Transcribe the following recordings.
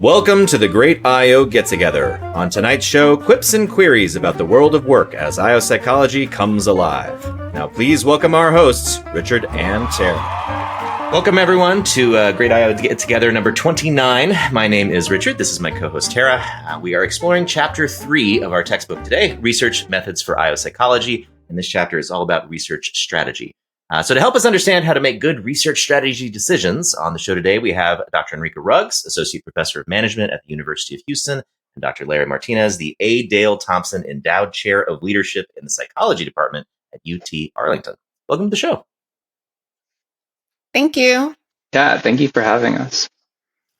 Welcome to the Great I.O. Get-Together. On tonight's show, quips and queries about the world of work as I.O. psychology comes alive. Now please welcome our hosts, Richard and Tara. Welcome everyone to Great I.O. Get-Together number 29. My name is Richard. This is my co-host Tara. We are exploring chapter 3 of our textbook today, Research Methods for I.O. Psychology. And this chapter is all about research strategy. So to help us understand how to make good research strategy decisions, on the show today, we have Dr. Enrica Ruggs, Associate Professor of Management at the University of Houston, and Dr. Larry Martinez, the A. Dale Thompson Endowed Chair of Leadership in the Psychology Department at UT Arlington. Welcome to the show. Thank you. Yeah, thank you for having us.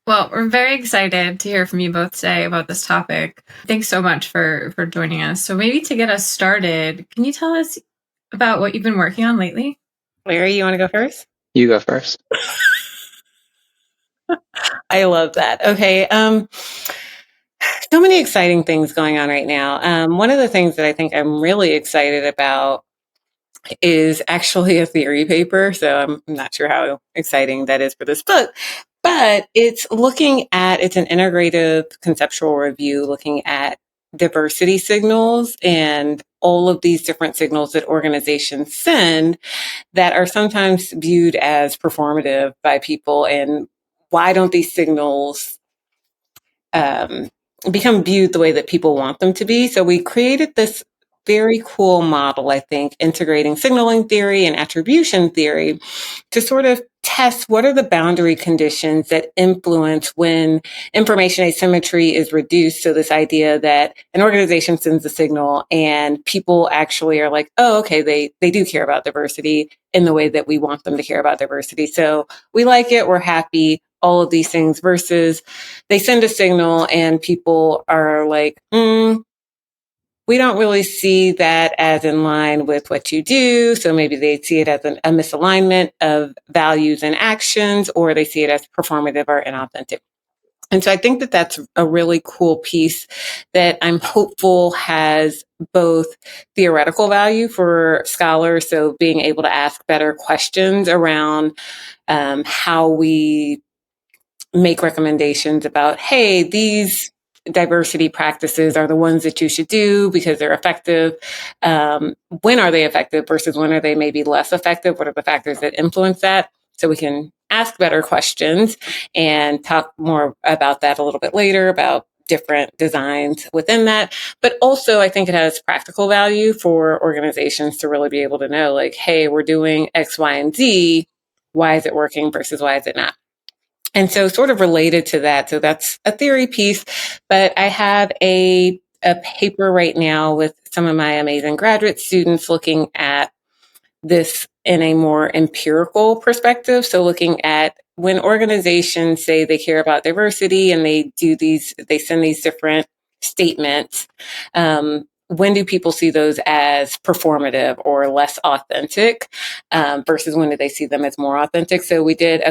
Well, we're very excited to hear from you both today about this topic. Thanks so much for joining us. So maybe to get us started, can you tell us about what you've been working on lately? Larry, you want to go first? You go first. I love that. Okay. So many exciting things going on right now. One of the things that I think I'm really excited about is actually a theory paper. So I'm not sure how exciting that is for this book, but it's an integrative conceptual review looking at diversity signals and all of these different signals that organizations send that are sometimes viewed as performative by people. And why don't these signals become viewed the way that people want them to be? So we created this very cool model, I think, integrating signaling theory and attribution theory to sort of test what are the boundary conditions that influence when information asymmetry is reduced. So this idea that an organization sends a signal and people actually are like, oh, okay, they do care about diversity in the way that we want them to care about diversity. So we like it, we're happy, all of these things, versus they send a signal and people are like, we don't really see that as in line with what you do. So maybe they see it as a misalignment of values and actions, or they see it as performative or inauthentic. And so I think that that's a really cool piece that I'm hopeful has both theoretical value for scholars. So being able to ask better questions around how we make recommendations about, hey, these diversity practices are the ones that you should do because they're effective. When are they effective versus when are they maybe less effective? What are the factors that influence that? So we can ask better questions and talk more about that a little bit later, about different designs within that. But also, I think it has practical value for organizations to really be able to know, like, hey, we're doing X, Y, and Z. Why is it working versus why is it not? And so sort of related to that, so that's a theory piece, but I have a paper right now with some of my amazing graduate students looking at this in a more empirical perspective. So looking at when organizations say they care about diversity and they send these different statements, when do people see those as performative or less authentic versus when do they see them as more authentic? So we did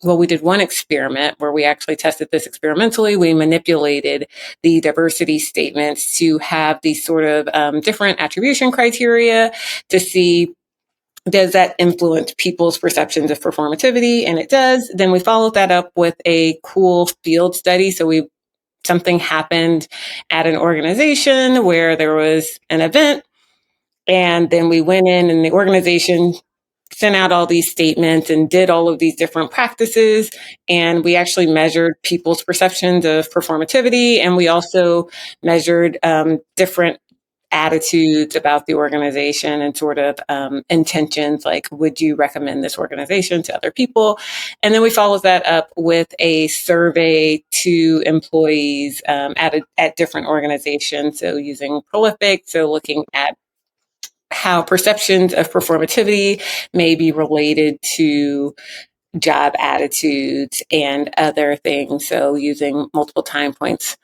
we did one experiment where we actually tested this experimentally. We manipulated the diversity statements to have these sort of different attribution criteria to see, does that influence people's perceptions of performativity? And it does. Then we followed that up with a cool field study. So something happened at an organization where there was an event, and then we went in and the organization sent out all these statements and did all of these different practices. And we actually measured people's perceptions of performativity. And we also measured different attitudes about the organization and sort of intentions, like, would you recommend this organization to other people? And then we followed that up with a survey to employees at different organizations. So using Prolific, so looking at how perceptions of performativity may be related to job attitudes and other things. So using multiple time points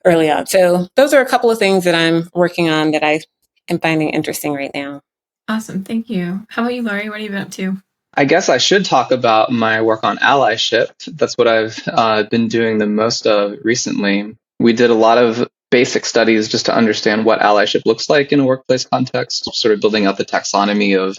early on. So those are a couple of things that I'm working on that I am finding interesting right now. Awesome. Thank you. How about you, Laurie? What have you been up to? I guess I should talk about my work on allyship. That's what I've been doing the most of recently. We did a lot of basic studies just to understand what allyship looks like in a workplace context, sort of building out the taxonomy of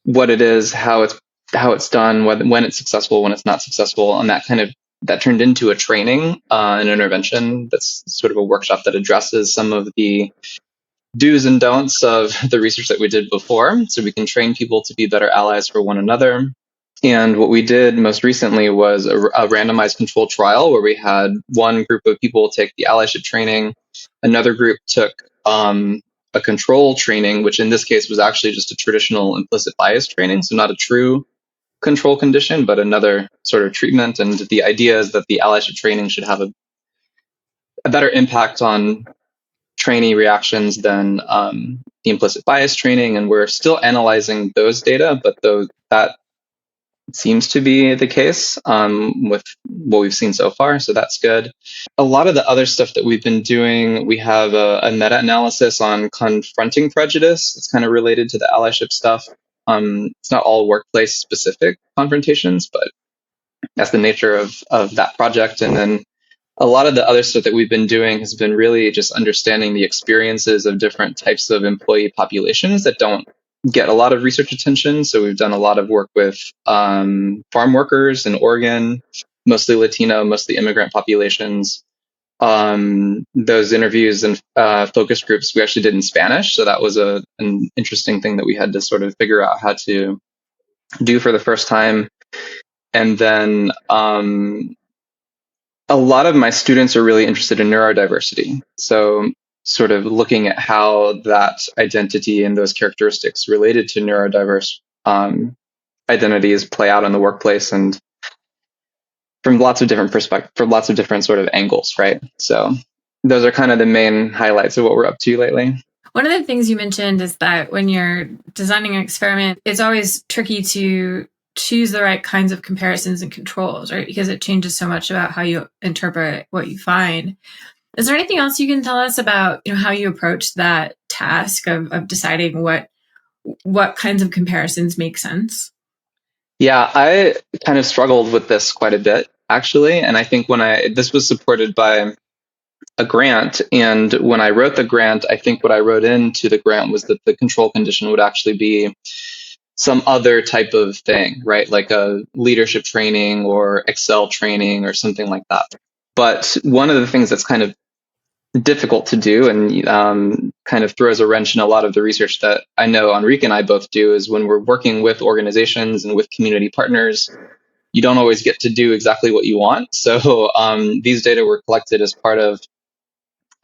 what it is, how it's done, when it's successful, when it's not successful, and that kind of that turned into a training, an intervention that's sort of a workshop that addresses some of the do's and don'ts of the research that we did before, so we can train people to be better allies for one another. And what we did most recently was a randomized controlled trial where we had one group of people take the allyship training, another group took a control training, which in this case was actually just a traditional implicit bias training, so not a true control condition, but another sort of treatment. And the idea is that the allyship training should have a better impact on trainee reactions than the implicit bias training. And we're still analyzing those data, but that seems to be the case with what we've seen so far. So that's good. A lot of the other stuff that we've been doing, we have a meta-analysis on confronting prejudice. It's kind of related to the allyship stuff. It's not all workplace specific confrontations, but that's the nature of that project. And then a lot of the other stuff that we've been doing has been really just understanding the experiences of different types of employee populations that don't get a lot of research attention. So we've done a lot of work with farm workers in Oregon, mostly Latino, mostly immigrant populations. Those interviews and focus groups we actually did in Spanish. So that was an interesting thing that we had to sort of figure out how to do for the first time. And then a lot of my students are really interested in neurodiversity. So sort of looking at how that identity and those characteristics related to neurodiverse identities play out in the workplace, and from lots of different perspectives, from lots of different sort of angles, right? So those are kind of the main highlights of what we're up to lately. One of the things you mentioned is that when you're designing an experiment, it's always tricky to choose the right kinds of comparisons and controls, right? Because it changes so much about how you interpret what you find. Is there anything else you can tell us about, how you approach that task of deciding what kinds of comparisons make sense? Yeah, I kind of struggled with this quite a bit, actually. And I think this was supported by a grant. And when I wrote the grant, I think what I wrote into the grant was that the control condition would actually be some other type of thing, right? Like a leadership training or Excel training or something like that. But one of the things that's kind of difficult to do and kind of throws a wrench in a lot of the research that I know Enrica and I both do is when we're working with organizations and with community partners, you don't always get to do exactly what you want. So these data were collected as part of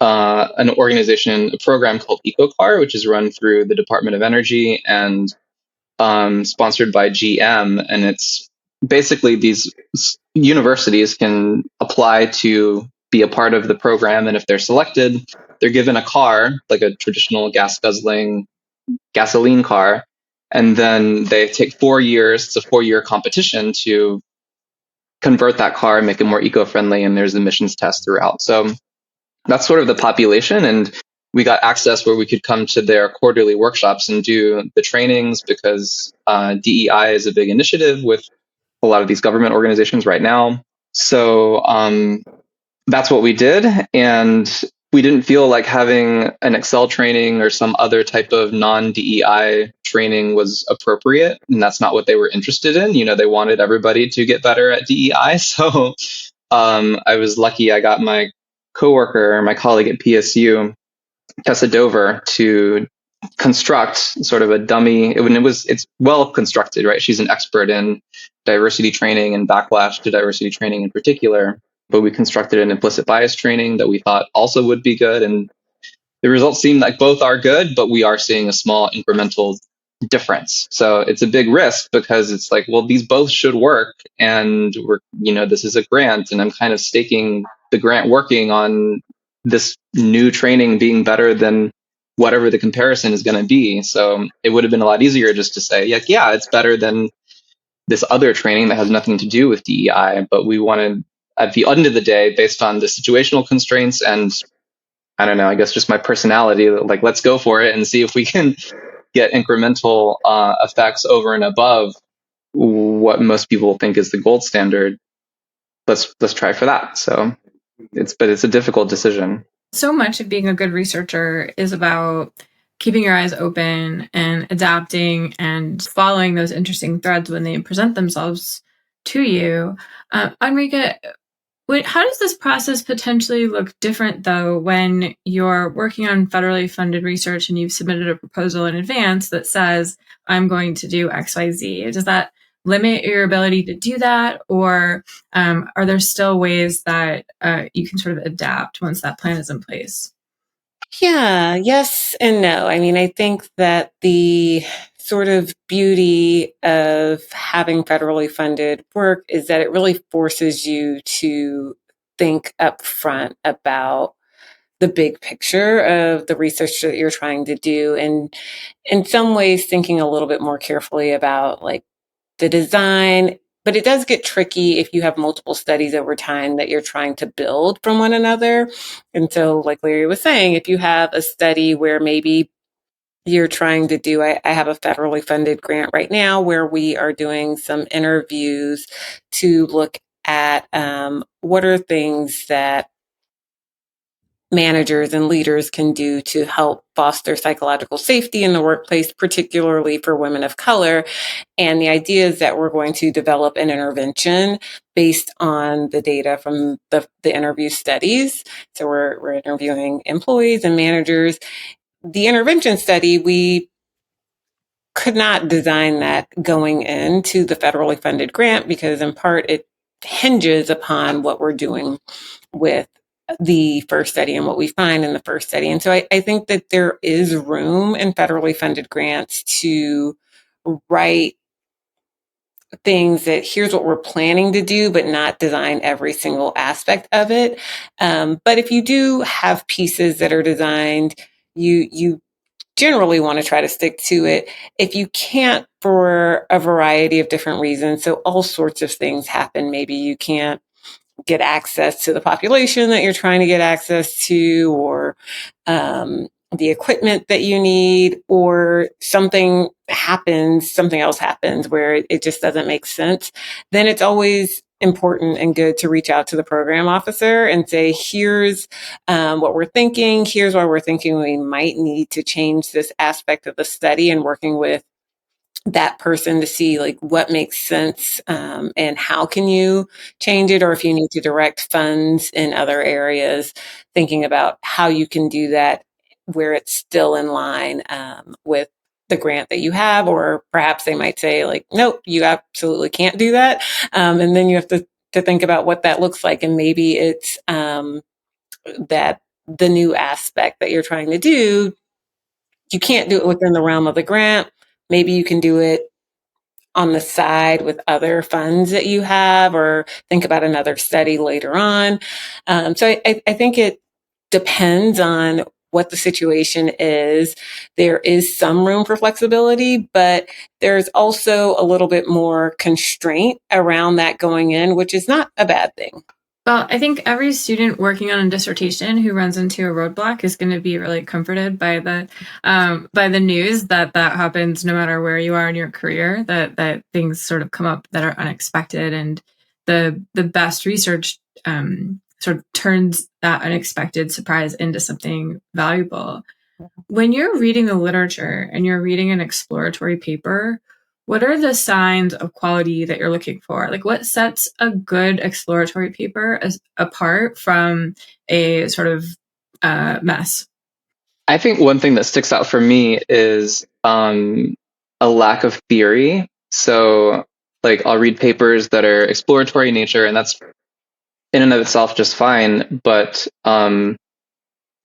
an organization, a program called EcoCar, which is run through the Department of Energy and sponsored by GM. And it's basically these universities can apply to be a part of the program. And if they're selected, they're given a car, like a traditional gasoline car. And then they take 4 years. It's a 4-year competition to convert that car and make it more eco-friendly. And there's emissions tests throughout. So that's sort of the population. And we got access where we could come to their quarterly workshops and do the trainings because DEI is a big initiative with a lot of these government organizations right now. So that's what we did. And we didn't feel like having an Excel training or some other type of non-DEI training was appropriate. And that's not what they were interested in. They wanted everybody to get better at DEI. So I was lucky I got my coworker, my colleague at PSU, Tessa Dover, to construct sort of a dummy. It's well constructed, right? She's an expert in diversity training and backlash to diversity training in particular. But we constructed an implicit bias training that we thought also would be good. And the results seem like both are good, but we are seeing a small incremental difference. So it's a big risk because it's like, well, these both should work. And this is a grant and I'm kind of staking the grant working on this new training being better than whatever the comparison is going to be. So it would have been a lot easier just to say, yeah, it's better than this other training that has nothing to do with DEI. But we wanted, at the end of the day, based on the situational constraints and I don't know, I guess just my personality, like, let's go for it and see if we can get incremental effects over and above what most people think is the gold standard. Let's try for that. So it's a difficult decision. So much of being a good researcher is about keeping your eyes open and adapting and following those interesting threads when they present themselves to you. Enrica, How does this process potentially look different, though, when you're working on federally funded research and you've submitted a proposal in advance that says, I'm going to do XYZ? Does that limit your ability to do that? Or are there still ways that you can sort of adapt once that plan is in place? Yeah, yes and no. I mean, I think that the sort of beauty of having federally funded work is that it really forces you to think up front about the big picture of the research that you're trying to do. And in some ways, thinking a little bit more carefully about like the design. But it does get tricky if you have multiple studies over time that you're trying to build from one another. And so, like Larry was saying, if you have a study where maybe you're trying to do, I have a federally funded grant right now where we are doing some interviews to look at what are things that managers and leaders can do to help foster psychological safety in the workplace, particularly for women of color. And the idea is that we're going to develop an intervention based on the data from the interview studies. So we're interviewing employees and managers. The intervention study, we could not design that going into the federally funded grant because in part it hinges upon what we're doing with the first study and what we find in the first study. And so I think that there is room in federally funded grants to write things that here's what we're planning to do, but not design every single aspect of it. But if you do have pieces that are designed, you generally want to try to stick to it. If you can't for a variety of different reasons, so all sorts of things happen. Maybe you can't get access to the population that you're trying to get access to, or the equipment that you need, or something else happens where it just doesn't make sense, then it's always important and good to reach out to the program officer and say, here's what we're thinking. Here's why we're thinking we might need to change this aspect of the study, and working with that person to see like what makes sense and how can you change it, or if you need to direct funds in other areas, thinking about how you can do that where it's still in line with the grant that you have, or perhaps they might say like, nope, you absolutely can't do that, and then you have to think about what that looks like, and maybe it's that the new aspect that you're trying to do, you can't do it within the realm of the grant. Maybe you can do it on the side with other funds that you have, or think about another study later on. So I think it depends on what the situation is. There is some room for flexibility, but there's also a little bit more constraint around that going in, which is not a bad thing. Well, I think every student working on a dissertation who runs into a roadblock is going to be really comforted by the news that happens no matter where you are in your career, that things sort of come up that are unexpected, and the best research sort of turns that unexpected surprise into something valuable. When you're reading the literature and you're reading an exploratory paper, what are the signs of quality that you're looking for? Like, what sets a good exploratory paper apart from a sort of mess? I think one thing that sticks out for me is a lack of theory. So, like, I'll read papers that are exploratory in nature, and that's in and of itself just fine. But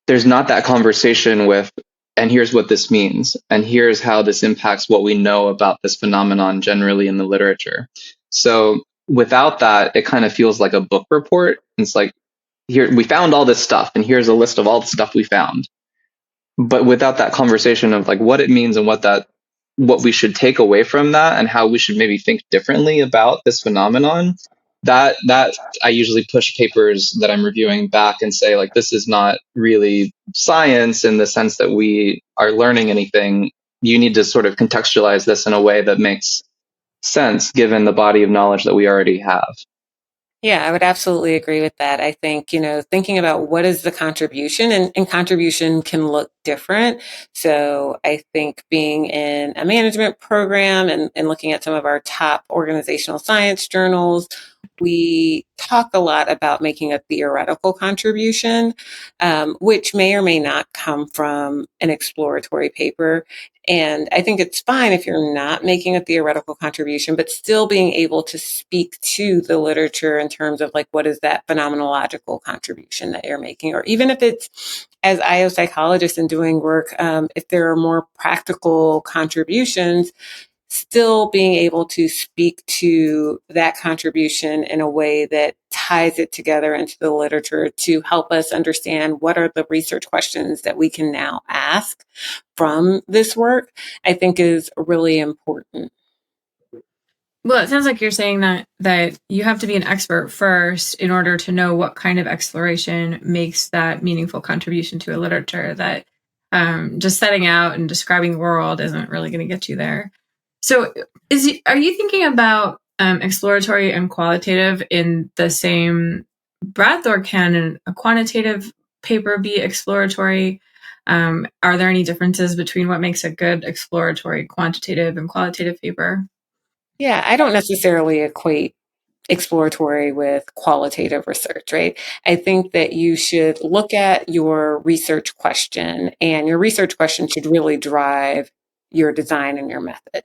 there's not that conversation with, and here's what this means, and here's how this impacts what we know about this phenomenon generally in the literature. So without that, it kind of feels like a book report. It's like, here, we found all this stuff, and here's a list of all the stuff we found. But without that conversation of like what it means and what we should take away from that, and how we should maybe think differently about this phenomenon, that I usually push papers that I'm reviewing back and say, like, this is not really science in the sense that we are learning anything. You need to sort of contextualize this in a way that makes sense given the body of knowledge that we already have. Yeah, I would absolutely agree with that. I think, thinking about what is the contribution, and contribution can look different. So I think being in a management program and looking at some of our top organizational science journals, we talk a lot about making a theoretical contribution, which may or may not come from an exploratory paper. And I think it's fine if you're not making a theoretical contribution, but still being able to speak to the literature in terms of like, what is that phenomenological contribution that you're making? Or even if it's as IO psychologists and doing work, if there are more practical contributions, still being able to speak to that contribution in a way that ties it together into the literature to help us understand what are the research questions that we can now ask from this work, I think is really important. Well, it sounds like you're saying that you have to be an expert first in order to know what kind of exploration makes that meaningful contribution to a literature, that just setting out and describing the world isn't really going to get you there. So are you thinking about exploratory and qualitative in the same breath, or can a quantitative paper be exploratory? Are there any differences between what makes a good exploratory, quantitative, and qualitative paper? Yeah, I don't necessarily equate exploratory with qualitative research, right? I think that you should look at your research question, and your research question should really drive your design and your method.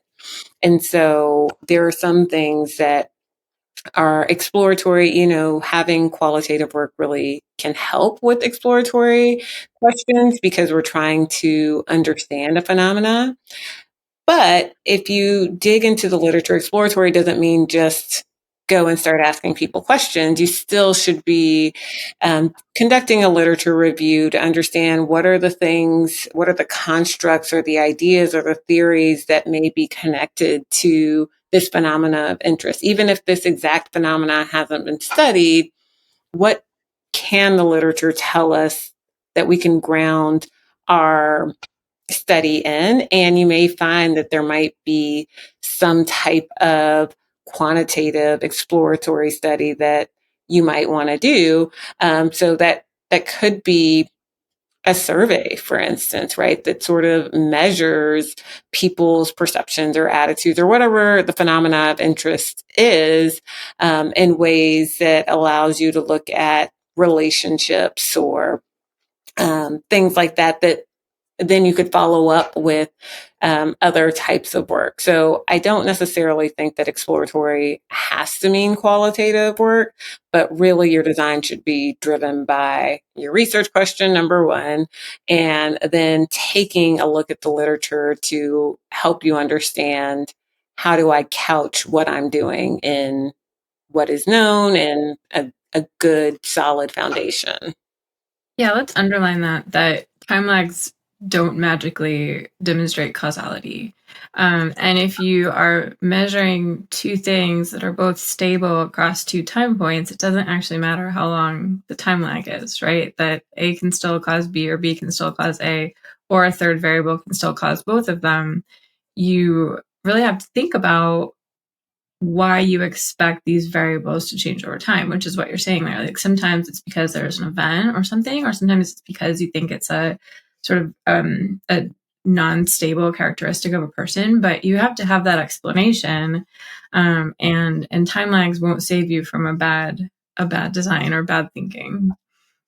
And so there are some things that are exploratory, having qualitative work really can help with exploratory questions because we're trying to understand a phenomena. But if you dig into the literature, exploratory doesn't mean just go and start asking people questions. You still should be conducting a literature review to understand what are the things, what are the constructs or the ideas or the theories that may be connected to this phenomena of interest. Even if this exact phenomena hasn't been studied, what can the literature tell us that we can ground our study in? And you may find that there might be some type of quantitative exploratory study that you might want to do. So that could be a survey, for instance, right? That sort of measures people's perceptions or attitudes or whatever the phenomena of interest is, in ways that allows you to look at relationships or things like that, that then you could follow up with other types of work. So I don't necessarily think that exploratory has to mean qualitative work, but really your design should be driven by your research question, number one, and then taking a look at the literature to help you understand how do I couch what I'm doing in what is known and a good solid foundation. Yeah, let's underline that time lags don't magically demonstrate causality. And if you are measuring two things that are both stable across two time points, it doesn't actually matter how long the time lag is, right? That A can still cause B, or B can still cause A, or a third variable can still cause both of them. You really have to think about why you expect these variables to change over time, which is what you're saying there. Like sometimes it's because there's an event or something, or sometimes it's because you think it's a sort of a non-stable characteristic of a person, but you have to have that explanation. And time lags won't save you from a bad design or bad thinking.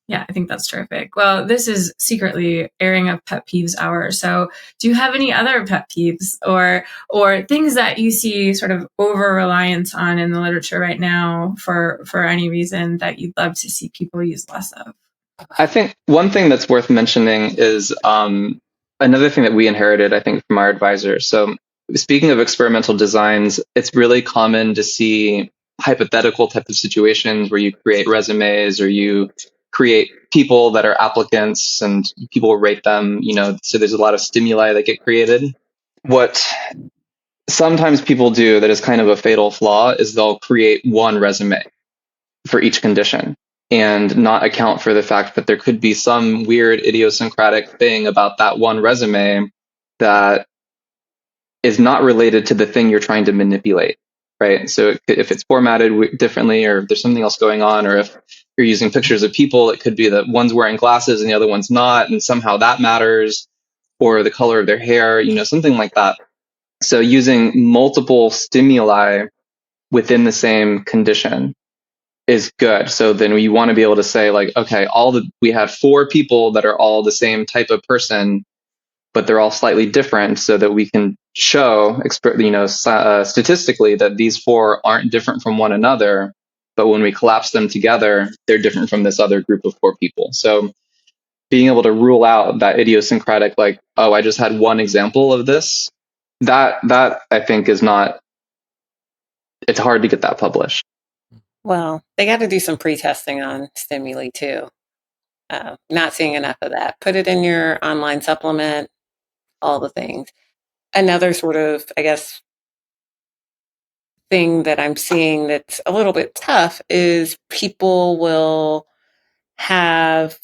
Yeah, I think that's terrific. Well, this is secretly airing of pet peeves hour. So do you have any other pet peeves or things that you see sort of over reliance on in the literature right now for any reason that you'd love to see people use less of? I think one thing that's worth mentioning is another thing that we inherited, I think, from our advisor. So speaking of experimental designs, it's really common to see hypothetical type of situations where you create resumes or you create people that are applicants and people rate them, so there's a lot of stimuli that get created. What sometimes people do that is kind of a fatal flaw is they'll create one resume for each condition and not account for the fact that there could be some weird idiosyncratic thing about that one resume that is not related to the thing you're trying to manipulate, right? So if it's formatted differently, or if there's something else going on, or if you're using pictures of people, it could be that one's wearing glasses and the other one's not, and somehow that matters, or the color of their hair, something like that. So using multiple stimuli within the same condition is good. So then we want to be able to say like, okay, we had 4 people that are all the same type of person, but they're all slightly different, so that we can show, statistically that these 4 aren't different from one another. But when we collapse them together, they're different from this other group of 4 people. So being able to rule out that idiosyncratic, like, oh, I just had one example of this, that I think is not, it's hard to get that published. Well, they got to do some pre-testing on stimuli too. Not seeing enough of that. Put it in your online supplement, all the things. Another sort of, I guess, thing that I'm seeing that's a little bit tough is people will have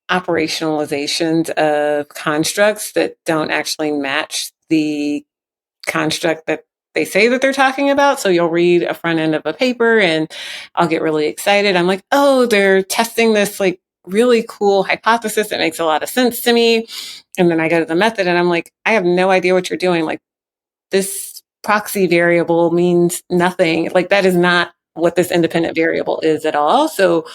operationalizations of constructs that don't actually match the construct that they say that they're talking about. So you'll read a front end of a paper and I'll get really excited. I'm like, oh, they're testing this like really cool hypothesis that makes a lot of sense to me. And then I go to the method and I'm like, I have no idea what you're doing. Like, this proxy variable means nothing. Like, that is not what this independent variable is at all. So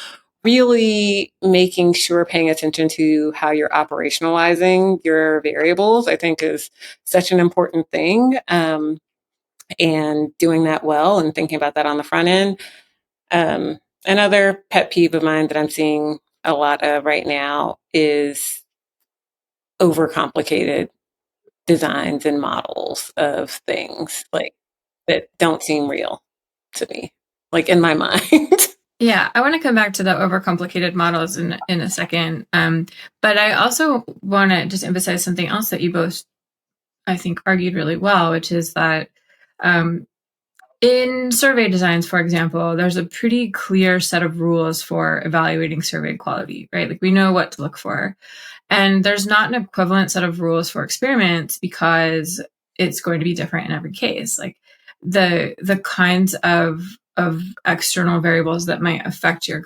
really making sure, paying attention to how you're operationalizing your variables, I think is such an important thing. And doing that well and thinking about that on the front end. Another pet peeve of mine that I'm seeing a lot of right now is overcomplicated designs and models of things like that don't seem real to me, like in my mind. Yeah, I want to come back to the overcomplicated models in a second. But I also want to just emphasize something else that you both, I think, argued really well, which is that in survey designs, for example, there's a pretty clear set of rules for evaluating survey quality, right? Like, we know what to look for. And there's not an equivalent set of rules for experiments because it's going to be different in every case. Like, the kinds of external variables that might affect your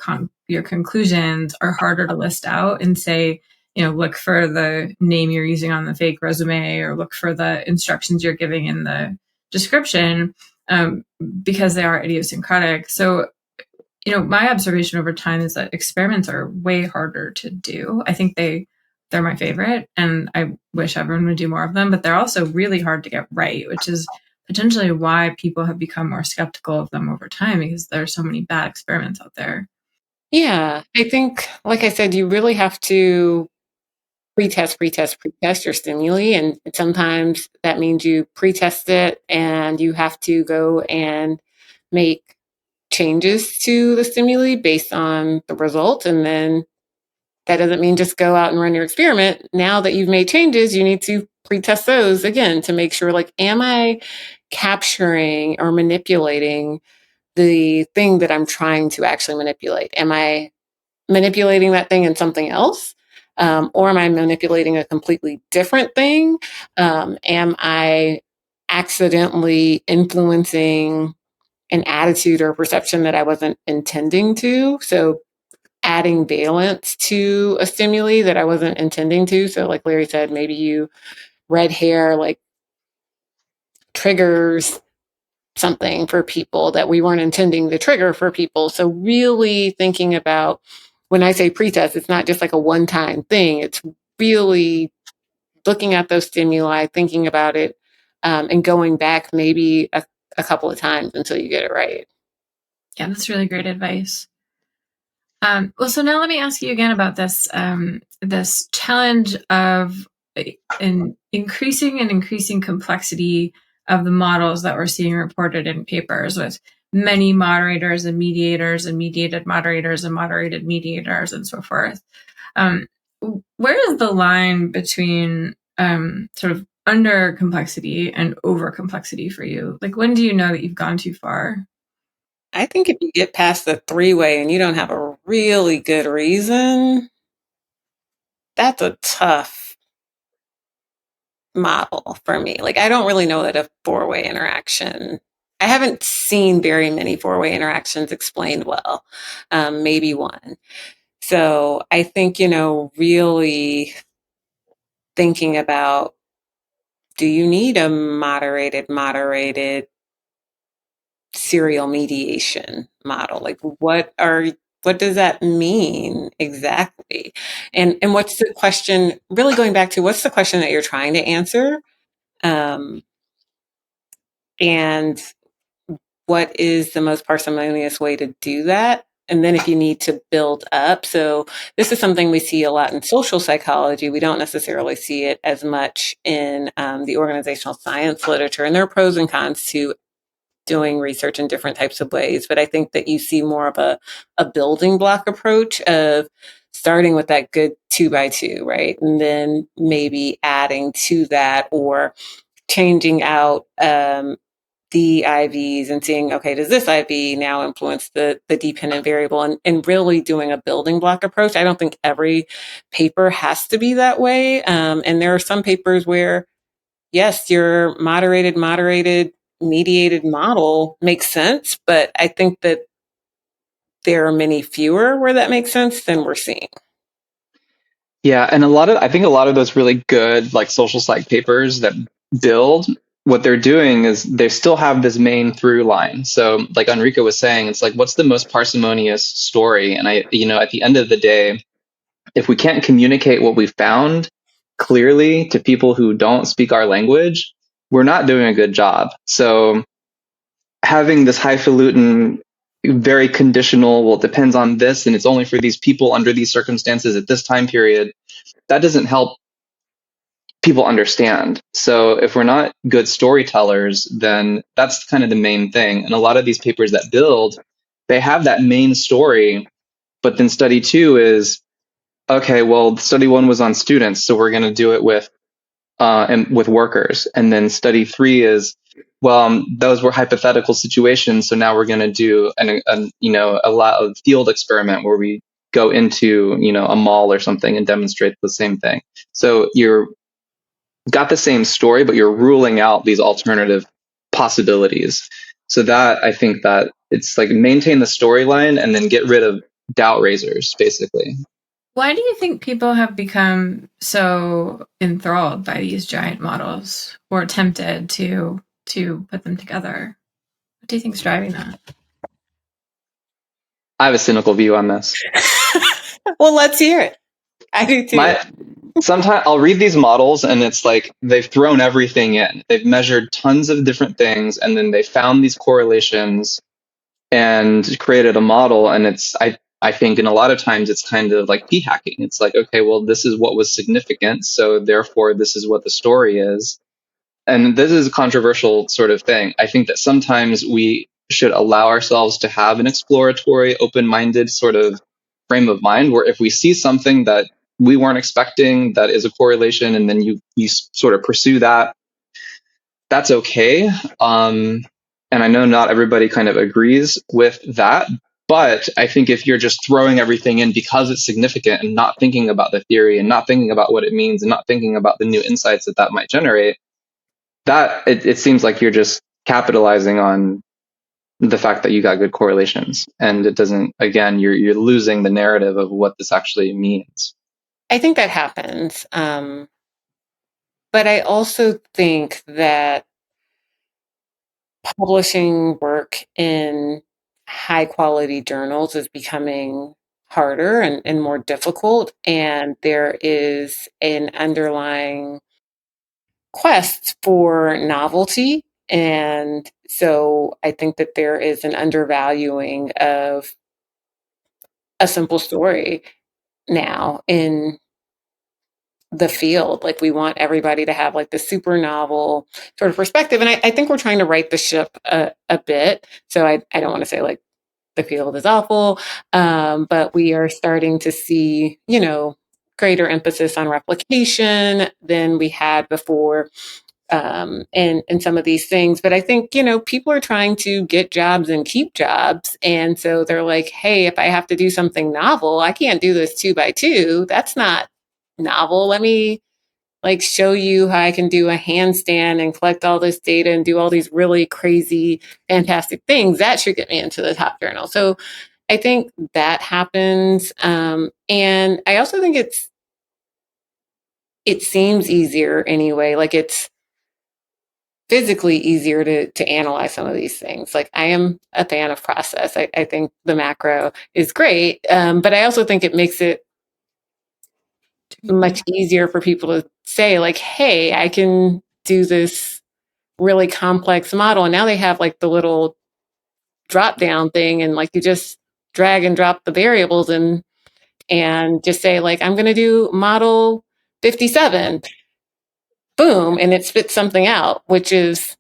conclusions are harder to list out and say, look for the name you're using on the fake resume or look for the instructions you're giving in the description, because they are idiosyncratic. So, my observation over time is that experiments are way harder to do. I think they're my favorite, and I wish everyone would do more of them, but they're also really hard to get right, which is potentially why people have become more skeptical of them over time, because there are so many bad experiments out there. Yeah, I think, like I said, you really have to pretest your stimuli. And sometimes that means you pretest it and you have to go and make changes to the stimuli based on the result. And then that doesn't mean just go out and run your experiment. Now that you've made changes, you need to pretest those again to make sure, like, am I capturing or manipulating the thing that I'm trying to actually manipulate? Am I manipulating that thing in something else? Or am I manipulating a completely different thing? Am I accidentally influencing an attitude or perception that I wasn't intending to? So adding valence to a stimuli that I wasn't intending to. So like Larry said, maybe red hair like triggers something for people that we weren't intending to trigger for people. So really thinking about, when I say pretest, it's not just like a one-time thing. It's really looking at those stimuli, thinking about it, and going back maybe a couple of times until you get it right. Yeah, that's really great advice. Well, so now let me ask you again about this challenge of an increasing complexity of the models that we're seeing reported in papers, with many moderators and mediators and mediated moderators and moderated mediators and so forth. Where is the line between sort of under complexity and over complexity for you? Like, when do you know that you've gone too far? I think if you get past the 3-way and you don't have a really good reason, that's a tough model for me. Like, I don't really know that a 4-way interaction, I haven't seen very many 4-way interactions explained well, maybe one. So I think, really thinking about, do you need a moderated serial mediation model. Like what does that mean exactly? And what's the question, really going back to what's the question that you're trying to answer? And what is the most parsimonious way to do that? And then if you need to build up. So this is something we see a lot in social psychology. We don't necessarily see it as much in the organizational science literature. And there are pros and cons to doing research in different types of ways. But I think that you see more of a building block approach of starting with that good 2x2, right? And then maybe adding to that or changing out the IVs and seeing, okay, does this IV now influence the dependent variable, and really doing a building block approach. I don't think every paper has to be that way. And there are some papers where, yes, your moderated, mediated model makes sense, but I think that there are many fewer where that makes sense than we're seeing. Yeah, and I think a lot of those really good like social psych papers that build, what they're doing is they still have this main through line. So like Enrica was saying, it's like, what's the most parsimonious story? And at the end of the day, if we can't communicate what we found clearly to people who don't speak our language, we're not doing a good job. So having this highfalutin, very conditional, well, it depends on this, and it's only for these people under these circumstances at this time period, that doesn't help people understand. So if we're not good storytellers, then that's kind of the main thing. And a lot of these papers that build, they have that main story, but then study two is, okay, well, study one was on students, so we're going to do it with workers. And then study three is, well, those were hypothetical situations, so now we're going to do a lot of field experiment where we go into a mall or something and demonstrate the same thing. So you're got the same story, but you're ruling out these alternative possibilities. So that, I think that it's like maintain the storyline and then get rid of doubt raisers, basically. Why do you think people have become so enthralled by these giant models or tempted to put them together? What do you think is driving that? I have a cynical view on this. Well, let's hear it. I do too. Sometimes I'll read these models and it's like they've thrown everything in. They've measured tons of different things and then they found these correlations and created a model. And I think in a lot of times it's kind of like p hacking. It's like, okay, well, this is what was significant, so therefore this is what the story is. And this is a controversial sort of thing. I think that sometimes we should allow ourselves to have an exploratory, open-minded sort of frame of mind where if we see something that we weren't expecting that is a correlation and then you sort of pursue that, that's okay. And I know not everybody kind of agrees with that, but I think if you're just throwing everything in because it's significant and not thinking about the theory and not thinking about what it means and not thinking about the new insights that might generate, that it seems like you're just capitalizing on the fact that you got good correlations, and it doesn't, again, you're losing the narrative of what this actually means. I think that happens. But I also think that publishing work in high quality journals is becoming harder and more difficult. And there is an underlying quest for novelty. And so I think that there is an undervaluing of a simple story now in the field. Like we want everybody to have like the super novel sort of perspective. And I think we're trying to right the ship a bit. So I don't want to say like the field is awful, but we are starting to see, greater emphasis on replication than we had before. And some of these things. But I think, people are trying to get jobs and keep jobs. And so they're like, hey, if I have to do something novel, I can't do this 2x2. That's not novel. Let me like show you how I can do a handstand and collect all this data and do all these really crazy, fantastic things. That should get me into the top journal. So I think that happens. And I also think it seems easier anyway. Like physically easier to analyze some of these things. Like, I am a fan of process. I think the macro is great, but I also think it makes it much easier for people to say, like, hey, I can do this really complex model. And now they have like the little drop down thing, and like you just drag and drop the variables and just say, like, I'm going to do model 57, boom, and it spits something out, which is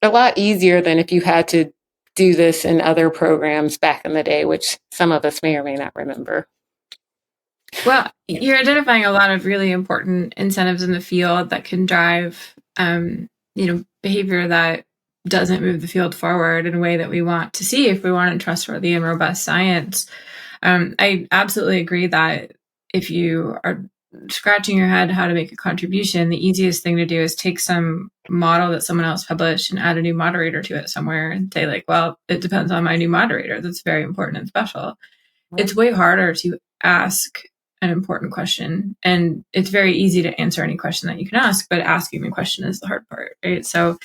a lot easier than if you had to do this in other programs back in the day, which some of us may or may not remember. Well, you're identifying a lot of really important incentives in the field that can drive, behavior that doesn't move the field forward in a way that we want to see if we want a trustworthy and robust science. I absolutely agree that if you are scratching your head how to make a contribution, the easiest thing to do is take some model that someone else published and add a new moderator to it somewhere and say, like, well, it depends on my new moderator. That's very important and special. Right. It's way harder to ask an important question, and it's very easy to answer any question that you can ask, but asking the question is the hard part, right? So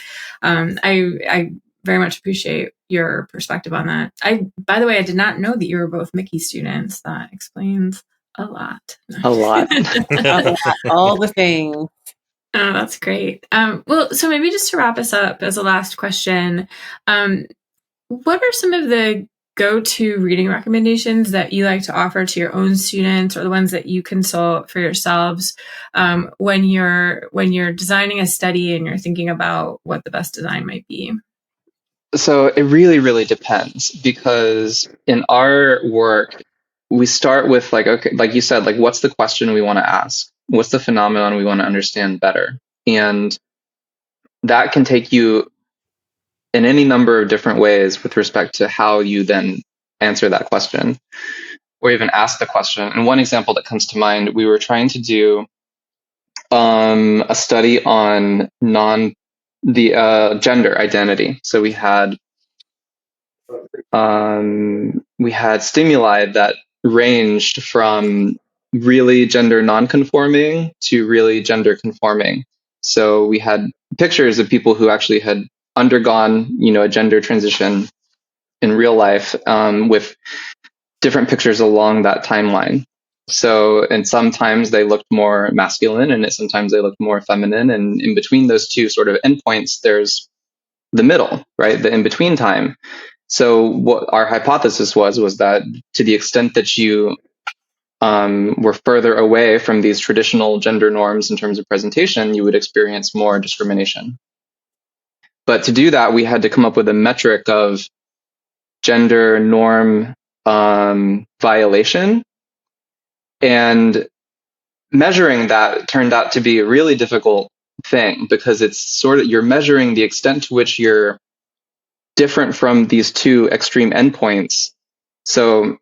I very much appreciate your perspective on that. By the way, I did not know that you were both Mickey students. That explains a lot. A lot. All the things. Oh, that's great. Well, so maybe just to wrap us up as a last question, what are some of the go-to reading recommendations that you like to offer to your own students, or the ones that you consult for yourselves when you're designing a study and you're thinking about what the best design might be? So it really, really depends, because in our work, we start with okay, like you said, like, what's the question we want to ask? What's the phenomenon we want to understand better? And that can take you in any number of different ways with respect to how you then answer that question or even ask the question. And one example that comes to mind, we were trying to do a study on gender identity. So we had stimuli that ranged from really gender non-conforming to really gender conforming. So we had pictures of people who actually had undergone, a gender transition in real life, with different pictures along that timeline. So, and sometimes they looked more masculine, and sometimes they looked more feminine. And in between those two sort of endpoints, there's the middle, right? The in-between time. So what our hypothesis was that to the extent that you were further away from these traditional gender norms in terms of presentation, you would experience more discrimination. But to do that, we had to come up with a metric of gender norm violation. And measuring that turned out to be a really difficult thing, because it's sort of, you're measuring the extent to which you're different from these two extreme endpoints. So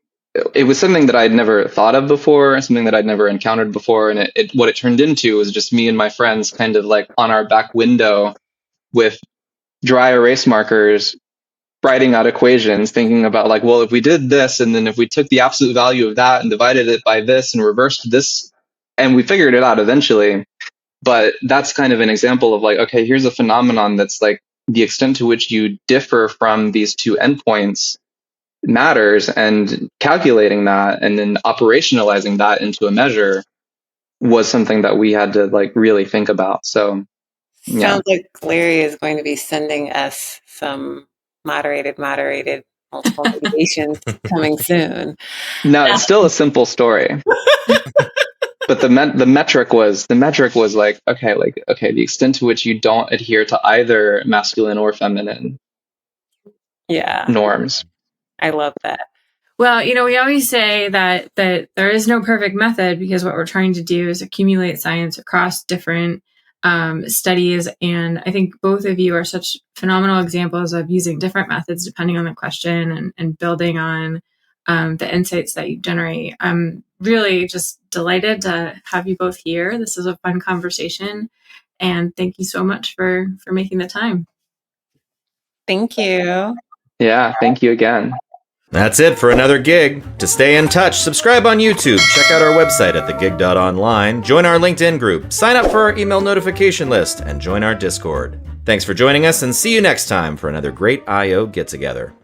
it was something that I'd never thought of before, something that I'd never encountered before. And what it turned into was just me and my friends kind of like on our back window with dry erase markers, writing out equations, thinking about like, well, if we did this, and then if we took the absolute value of that and divided it by this and reversed this, and we figured it out eventually. But that's kind of an example of like, okay, here's a phenomenon that's like the extent to which you differ from these two endpoints matters, and calculating that and then operationalizing that into a measure was something that we had to like really think about. So yeah. Sounds like Larry is going to be sending us some moderated multiple mitigations coming soon. No, it's still a simple story. But the metric was like, okay, the extent to which you don't adhere to either masculine or feminine norms. I love that. Well, we always say that there is no perfect method, because what we're trying to do is accumulate science across different studies. And I think both of you are such phenomenal examples of using different methods depending on the question and building on the insights that you generate. I'm really just delighted to have you both here. This is a fun conversation, and thank you so much for making the time. Thank you. Yeah, thank you again. That's it for another gig. To stay in touch, subscribe on YouTube, check out our website at thegig.online, join our LinkedIn group, sign up for our email notification list, and join our Discord. Thanks for joining us, and see you next time for another great I.O. Get Together.